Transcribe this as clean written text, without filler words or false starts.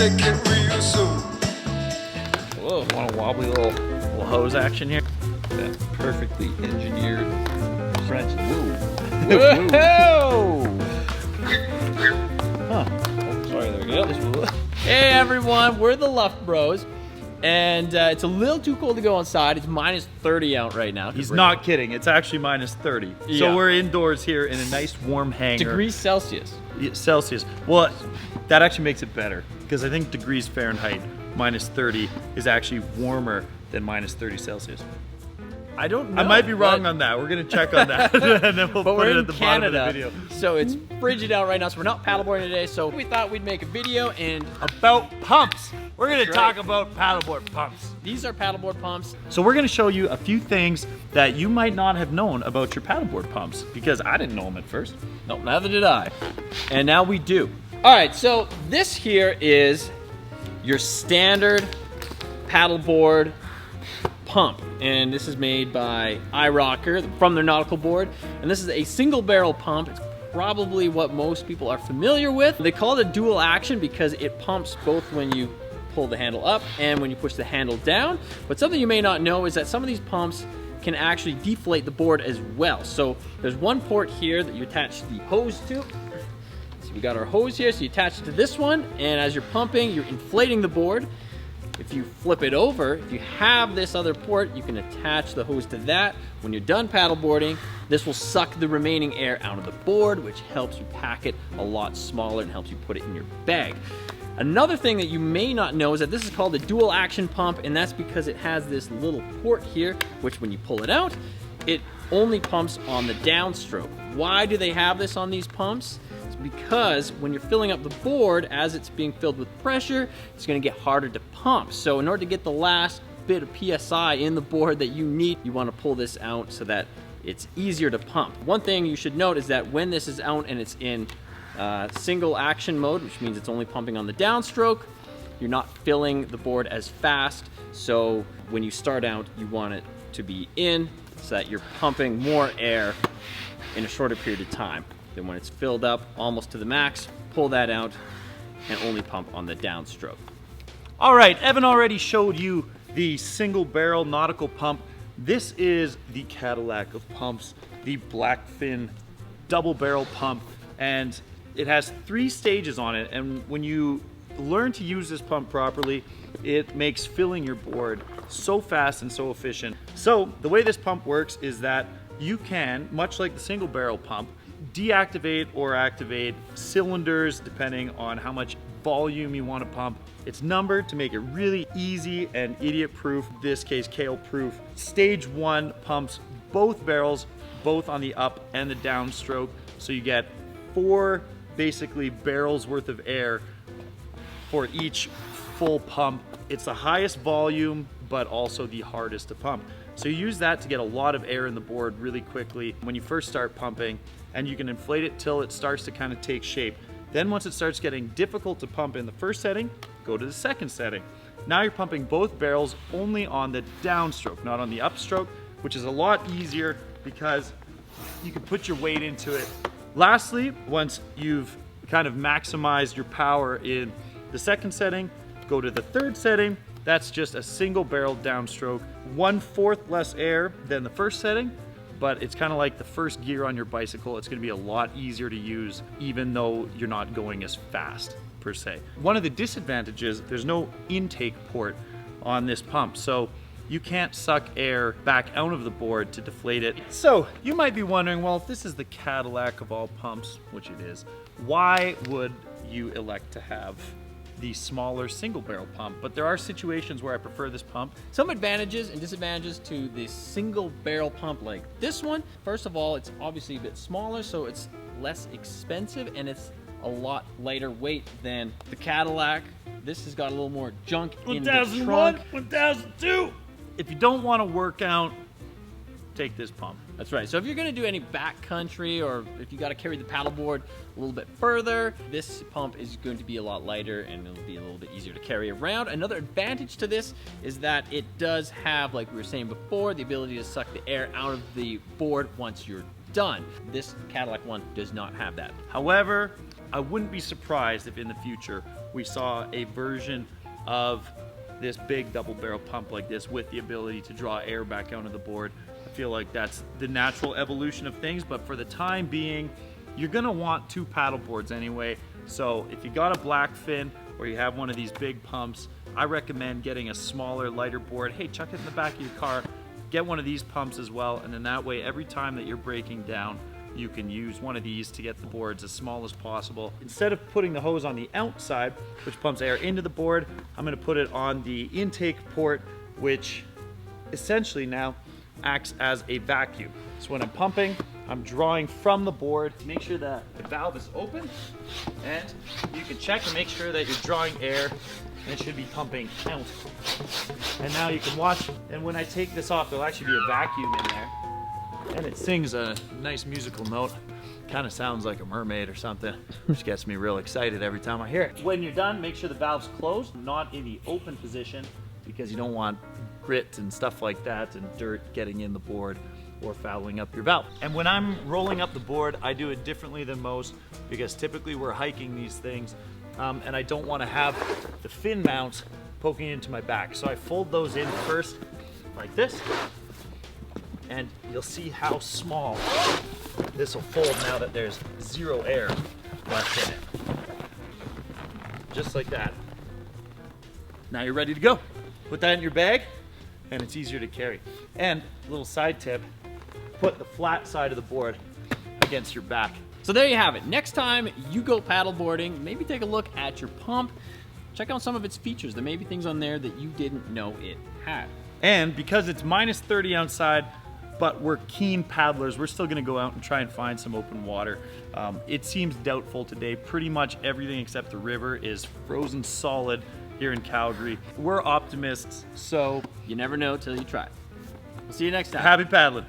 take it real soon. Whoa, want a wobbly little hose action here? That perfectly engineered French move. Whoa! Huh. Oh, sorry, there we go. Hey everyone, we're the Luff Bros. And it's a little too cold to go outside. It's minus 30 out right now. He's not kidding. It's actually minus 30. Yeah. So we're indoors here in a nice warm hangar. Degrees Celsius. Celsius. Well, that actually makes it better because I think degrees Fahrenheit minus 30 is actually warmer than minus 30 Celsius. I don't know. I might be wrong on that. We're going to check on that and then we'll put it at the bottom of the video. So it's frigid out right now, so we're not paddleboarding today. So we thought we'd make a video and About pumps. We're going to That's talk right. about paddleboard pumps. these are paddleboard pumps. So we're going to show you a few things that you might not have known about your paddleboard pumps because I didn't know them at first. Nope, neither did I. And now we do. All right, so this here is your standard paddleboard pump. And this is made by iRocker from their nautical board. And this is a single barrel pump. It's probably what most people are familiar with. They call it a dual action because it pumps both when you pull the handle up and when you push the handle down. But something you may not know is that some of these pumps can actually deflate the board as well. So there's one port here that you attach the hose to. So we got our hose here, so you attach it to this one, and as you're pumping, you're inflating the board. If you flip it over, if you have this other port, you can attach the hose to that. When you're done paddleboarding, this will suck the remaining air out of the board, which helps you pack it a lot smaller and helps you put it in your bag. Another thing that you may not know is that this is called a dual action pump, and that's because it has this little port here, which when you pull it out, it only pumps on the downstroke. Why do they have this on these pumps? It's because when you're filling up the board, as it's being filled with pressure, it's gonna get harder to pump. So in order to get the last bit of PSI in the board that you need, you wanna pull this out so that it's easier to pump. One thing you should note is that when this is out and it's in single action mode, which means it's only pumping on the downstroke, you're not filling the board as fast. So when you start out, you want it to be in so that you're pumping more air in a shorter period of time. Then when it's filled up almost to the max, pull that out and only pump on the downstroke. All right, Evan already showed you the single barrel nautical pump. This is the Cadillac of pumps, the blackfin double barrel pump, and it has 3 stages on it. And when you learn to use this pump properly, it makes filling your board so fast and so efficient. So the way this pump works is that you can, much like the single barrel pump, deactivate or activate cylinders depending on how much volume you want to pump. It's numbered to make it really easy and idiot proof, in this case Kayle proof. Stage 1 pumps both barrels, both on the up and the downstroke, so you get 4 basically barrels worth of air for each full pump. It's the highest volume but also the hardest to pump. So you use that to get a lot of air in the board really quickly when you first start pumping, and you can inflate it till it starts to kind of take shape. Then once it starts getting difficult to pump in the first setting, go to the second setting. Now you're pumping both barrels only on the downstroke, not on the upstroke, which is a lot easier because you can put your weight into it. Lastly, once you've kind of maximized your power in the second setting, go to the third setting. That's just a single barrel downstroke, 1/4 less air than the first setting, but it's kind of like the first gear on your bicycle. It's gonna be a lot easier to use even though you're not going as fast per se. One of the disadvantages, there's no intake port on this pump, so you can't suck air back out of the board to deflate it. So you might be wondering, well, if this is the Cadillac of all pumps, which it is, why would you elect to have the smaller single barrel pump? But there are situations where I prefer this pump. Some advantages and disadvantages to the single barrel pump like this one. First of all, it's obviously a bit smaller, so it's less expensive and it's a lot lighter weight than the Cadillac. This has got a little more junk in the 1001, trunk. 1002. If you don't want to work out, take this pump. That's right. So if you're going to do any backcountry, or if you got to carry the paddleboard a little bit further, this pump is going to be a lot lighter and it'll be a little bit easier to carry around. Another advantage to this is that it does have, like we were saying before, the ability to suck the air out of the board once you're done. This Cadillac one does not have that. However, I wouldn't be surprised if in the future we saw a version of this big double barrel pump like this with the ability to draw air back onto the board. I feel like that's the natural evolution of things, but for the time being, you're gonna want 2 paddle boards anyway. So if you got a blackfin or you have one of these big pumps, I recommend getting a smaller, lighter board. Hey, chuck it in the back of your car, get one of these pumps as well, and then that way every time that you're breaking down, you can use one of these to get the boards as small as possible. Instead of putting the hose on the outside, which pumps air into the board, I'm gonna put it on the intake port, which essentially now acts as a vacuum. So when I'm pumping, I'm drawing from the board. Make sure that the valve is open, and you can check and make sure that you're drawing air, and it should be pumping out. And now you can watch, and when I take this off, there'll actually be a vacuum in there. And it sings a nice musical note. Kind of sounds like a mermaid or something, which gets me real excited every time I hear it. When you're done, make sure the valve's closed, not in the open position, because you don't want grit and stuff like that and dirt getting in the board or fouling up your valve. And when I'm rolling up the board, I do it differently than most, because typically we're hiking these things and I don't want to have the fin mounts poking into my back. So I fold those in first like this, and you'll see how small this will fold now that there's 0 air left in it. Just like that. Now you're ready to go. Put that in your bag, and it's easier to carry. And a little side tip, put the flat side of the board against your back. So there you have it. Next time you go paddleboarding, maybe take a look at your pump. Check out some of its features. There may be things on there that you didn't know it had. And because it's minus 30 outside, but we're keen paddlers, we're still gonna go out and try and find some open water. It seems doubtful today. Pretty much everything except the river is frozen solid here in Calgary. We're optimists, so You never know till you try. We'll see you next time. happy paddling.